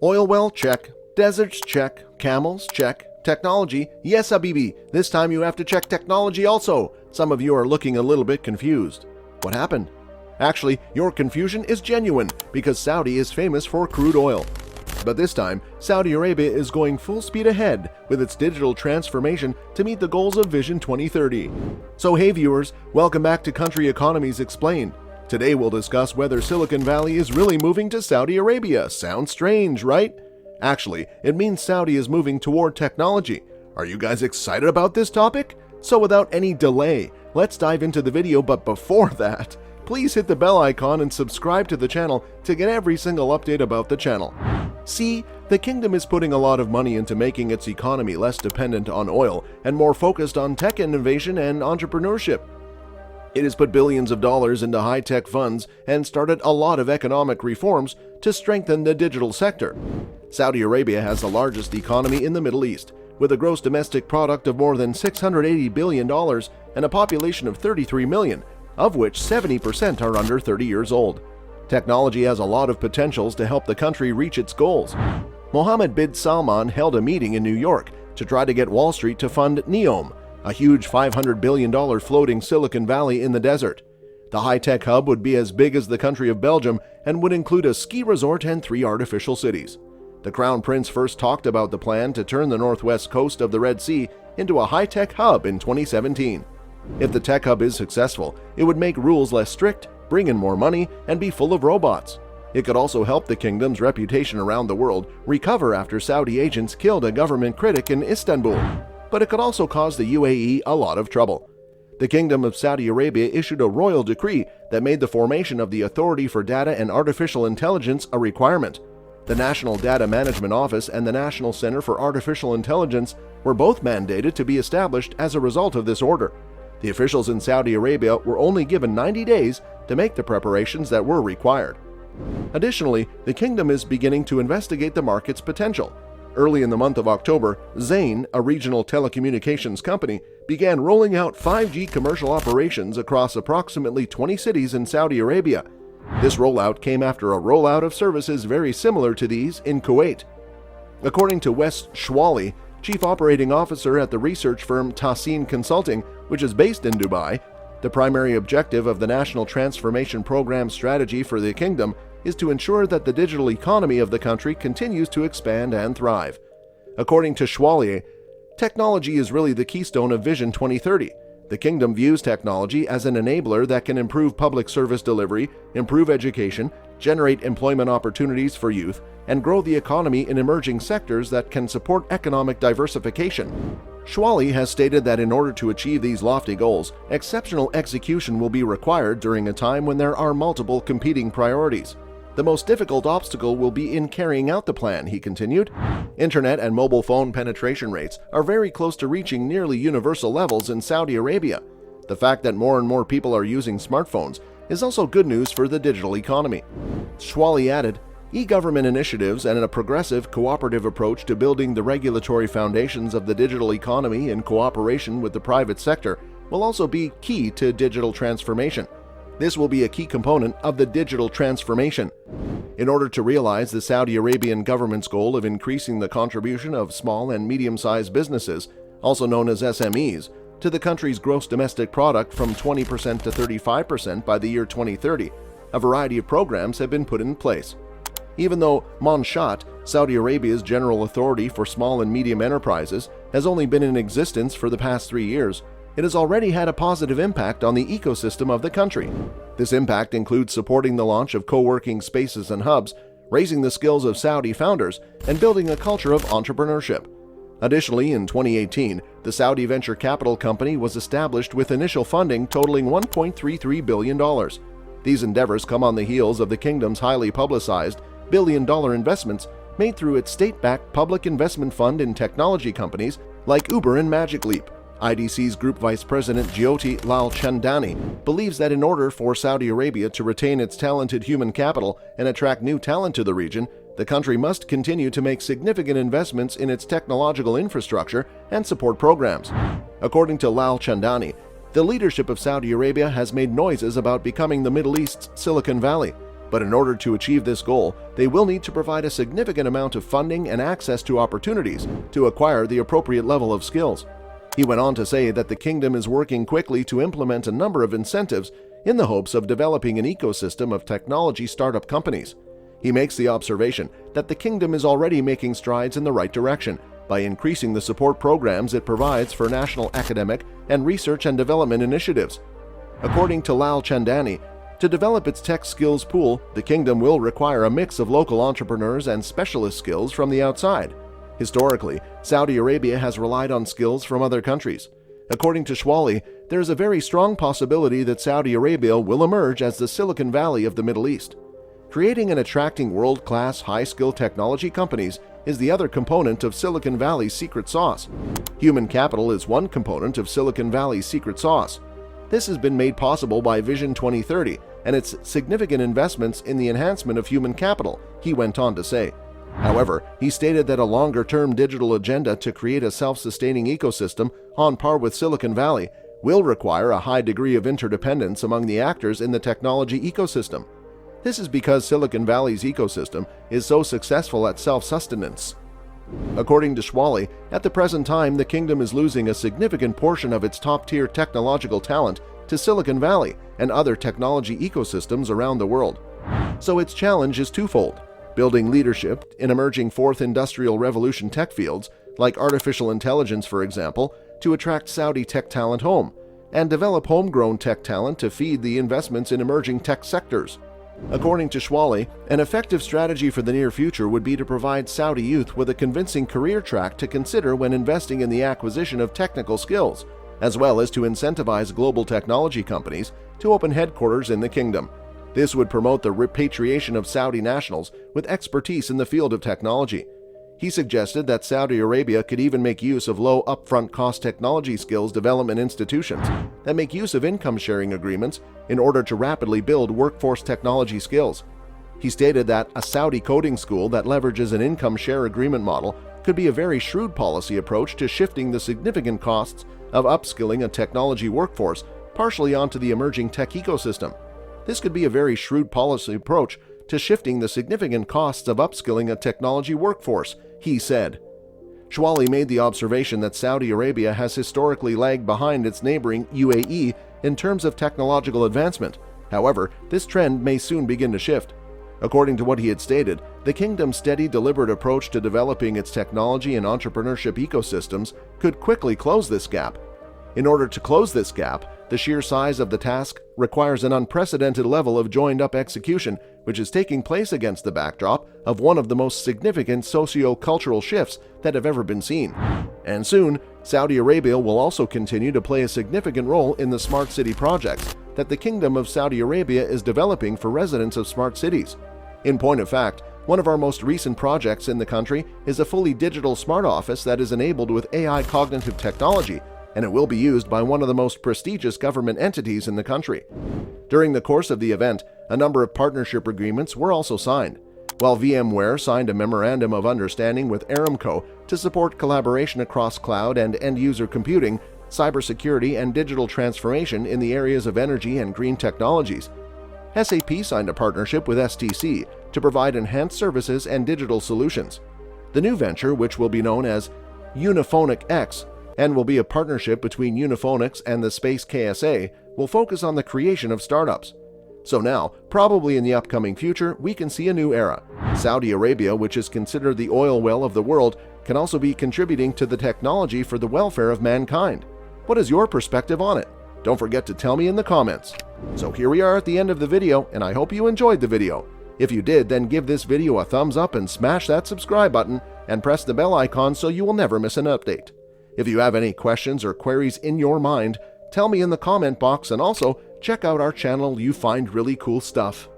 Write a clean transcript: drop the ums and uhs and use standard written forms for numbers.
Oil well, check. Deserts, check. Camels, check. Technology, yes, Habibi. This time you have to check technology also. Some of you are looking a little bit confused. What happened? Actually, your confusion is genuine because Saudi is famous for crude oil. But this time, Saudi Arabia is going full speed ahead with its digital transformation to meet the goals of Vision 2030. So hey viewers, welcome back to Country Economies Explained. Today we'll discuss whether Silicon Valley is really moving to Saudi Arabia. Sounds strange, right? Actually, it means Saudi is moving toward technology. Are you guys excited about this topic? So without any delay, let's dive into the video, but before that, please hit the bell icon and subscribe to the channel to get every single update about the channel. See, the kingdom is putting a lot of money into making its economy less dependent on oil and more focused on tech innovation and entrepreneurship. It has put billions of dollars into high-tech funds and started a lot of economic reforms to strengthen the digital sector. Saudi Arabia has the largest economy in the Middle East, with a gross domestic product of more than $680 billion and a population of 33 million, of which 70% are under 30 years old. Technology has a lot of potentials to help the country reach its goals. Mohammed bin Salman held a meeting in New York to try to get Wall Street to fund NEOM, a huge $500 billion floating Silicon Valley in the desert. The high-tech hub would be as big as the country of Belgium and would include a ski resort and 3 artificial cities. The Crown Prince first talked about the plan to turn the northwest coast of the Red Sea into a high-tech hub in 2017. If the tech hub is successful, it would make rules less strict, bring in more money, and be full of robots. It could also help the kingdom's reputation around the world recover after Saudi agents killed a government critic in Istanbul. But it could also cause the UAE a lot of trouble. The Kingdom of Saudi Arabia issued a royal decree that made the formation of the Authority for Data and Artificial Intelligence a requirement. The National Data Management Office and the National Center for Artificial Intelligence were both mandated to be established as a result of this order. The officials in Saudi Arabia were only given 90 days to make the preparations that were required. Additionally, the kingdom is beginning to investigate the market's potential. Early in the month of October, Zain, a regional telecommunications company, began rolling out 5G commercial operations across approximately 20 cities in Saudi Arabia. This rollout came after a rollout of services very similar to these in Kuwait. According to Wes Schwally, chief operating officer at the research firm Tassin Consulting, which is based in Dubai, the primary objective of the National Transformation Program strategy for the kingdom is to ensure that the digital economy of the country continues to expand and thrive. According to Schwally, technology is really the keystone of Vision 2030. The kingdom views technology as an enabler that can improve public service delivery, improve education, generate employment opportunities for youth, and grow the economy in emerging sectors that can support economic diversification. Schwally has stated that in order to achieve these lofty goals, exceptional execution will be required during a time when there are multiple competing priorities. The most difficult obstacle will be in carrying out the plan, he continued. Internet and mobile phone penetration rates are very close to reaching nearly universal levels in Saudi Arabia. The fact that more and more people are using smartphones is also good news for the digital economy. Schwally added, e-government initiatives and a progressive, cooperative approach to building the regulatory foundations of the digital economy in cooperation with the private sector will also be key to digital transformation. This will be a key component of the digital transformation. In order to realize the Saudi Arabian government's goal of increasing the contribution of small and medium-sized businesses, also known as SMEs, to the country's gross domestic product from 20% to 35% by the year 2030, a variety of programs have been put in place. Even though Manshat, Saudi Arabia's general authority for small and medium enterprises, has only been in existence for the past 3 years, it has already had a positive impact on the ecosystem of the country. This impact includes supporting the launch of co-working spaces and hubs, raising the skills of Saudi founders, and building a culture of entrepreneurship. Additionally, in 2018, the Saudi venture capital company was established with initial funding totaling $1.33 billion. These endeavors come on the heels of the kingdom's highly publicized billion-dollar investments made through its state-backed public investment fund in technology companies like Uber and Magic Leap. IDC's Group Vice President Jyoti Lal Chandani believes that in order for Saudi Arabia to retain its talented human capital and attract new talent to the region, the country must continue to make significant investments in its technological infrastructure and support programs. According to Lal Chandani, the leadership of Saudi Arabia has made noises about becoming the Middle East's Silicon Valley. But in order to achieve this goal, they will need to provide a significant amount of funding and access to opportunities to acquire the appropriate level of skills. He went on to say that the kingdom is working quickly to implement a number of incentives in the hopes of developing an ecosystem of technology startup companies. He makes the observation that the kingdom is already making strides in the right direction by increasing the support programs it provides for national academic and research and development initiatives. According to Lal Chandani, to develop its tech skills pool, the kingdom will require a mix of local entrepreneurs and specialist skills from the outside. Historically, Saudi Arabia has relied on skills from other countries. According to Schwally, there is a very strong possibility that Saudi Arabia will emerge as the Silicon Valley of the Middle East. Creating and attracting world-class, high-skill technology companies is the other component of Silicon Valley's secret sauce. Human capital is one component of Silicon Valley's secret sauce. This has been made possible by Vision 2030 and its significant investments in the enhancement of human capital, he went on to say. However, he stated that a longer-term digital agenda to create a self-sustaining ecosystem on par with Silicon Valley will require a high degree of interdependence among the actors in the technology ecosystem. This is because Silicon Valley's ecosystem is so successful at self-sustenance. According to Schwally, at the present time the kingdom is losing a significant portion of its top-tier technological talent to Silicon Valley and other technology ecosystems around the world. So its challenge is twofold: building leadership in emerging fourth industrial revolution tech fields, like artificial intelligence for example, to attract Saudi tech talent home, and develop homegrown tech talent to feed the investments in emerging tech sectors. According to Schwally, an effective strategy for the near future would be to provide Saudi youth with a convincing career track to consider when investing in the acquisition of technical skills, as well as to incentivize global technology companies to open headquarters in the kingdom. This would promote the repatriation of Saudi nationals with expertise in the field of technology. He suggested that Saudi Arabia could even make use of low upfront cost technology skills development institutions that make use of income-sharing agreements in order to rapidly build workforce technology skills. He stated that a Saudi coding school that leverages an income share agreement model could be a very shrewd policy approach to shifting the significant costs of upskilling a technology workforce partially onto the emerging tech ecosystem. This could be a very shrewd policy approach to shifting the significant costs of upskilling a technology workforce, he said. Schwally made the observation that Saudi Arabia has historically lagged behind its neighboring UAE in terms of technological advancement. However, this trend may soon begin to shift. According to what he had stated, the kingdom's steady, deliberate approach to developing its technology and entrepreneurship ecosystems could quickly close this gap. In order to close this gap, the sheer size of the task requires an unprecedented level of joined-up execution, which is taking place against the backdrop of one of the most significant socio-cultural shifts that have ever been seen. And soon, Saudi Arabia will also continue to play a significant role in the smart city projects that the Kingdom of Saudi Arabia is developing for residents of smart cities. In point of fact, one of our most recent projects in the country is a fully digital smart office that is enabled with AI cognitive technology, and it will be used by one of the most prestigious government entities in the country. During the course of the event, a number of partnership agreements were also signed, while VMware signed a memorandum of understanding with Aramco to support collaboration across cloud and end-user computing, cybersecurity, and digital transformation in the areas of energy and green technologies. SAP signed a partnership with STC to provide enhanced services and digital solutions. The new venture, which will be known as Unifonic X, and will be a partnership between Unifonics and the Space KSA, will focus on the creation of startups. So now, probably in the upcoming future, we can see a new era. Saudi Arabia, which is considered the oil well of the world, can also be contributing to the technology for the welfare of mankind. What is your perspective on it? Don't forget to tell me in the comments. So here we are at the end of the video, and I hope you enjoyed the video. If you did, then give this video a thumbs up and smash that subscribe button and press the bell icon so you will never miss an update. If you have any questions or queries in your mind, tell me in the comment box, and also check out our channel. You find really cool stuff.